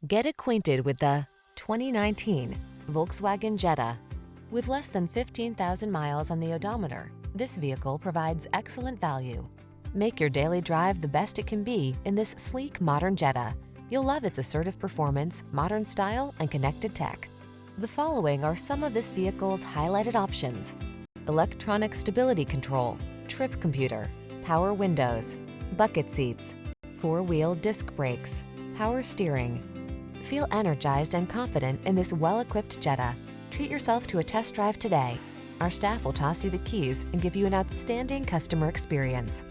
Get acquainted with the 2019 Volkswagen Jetta. With less than 15,000 miles on the odometer, this vehicle provides excellent value. Make your daily drive the best it can be in this sleek, modern Jetta. You'll love its assertive performance, modern style, and connected tech. The following are some of this vehicle's highlighted options: electronic stability control, trip computer, power windows, bucket seats, four-wheel disc brakes, power steering. Feel energized and confident in this well-equipped Jetta. Treat yourself to a test drive today. Our staff will toss you the keys and give you an outstanding customer experience.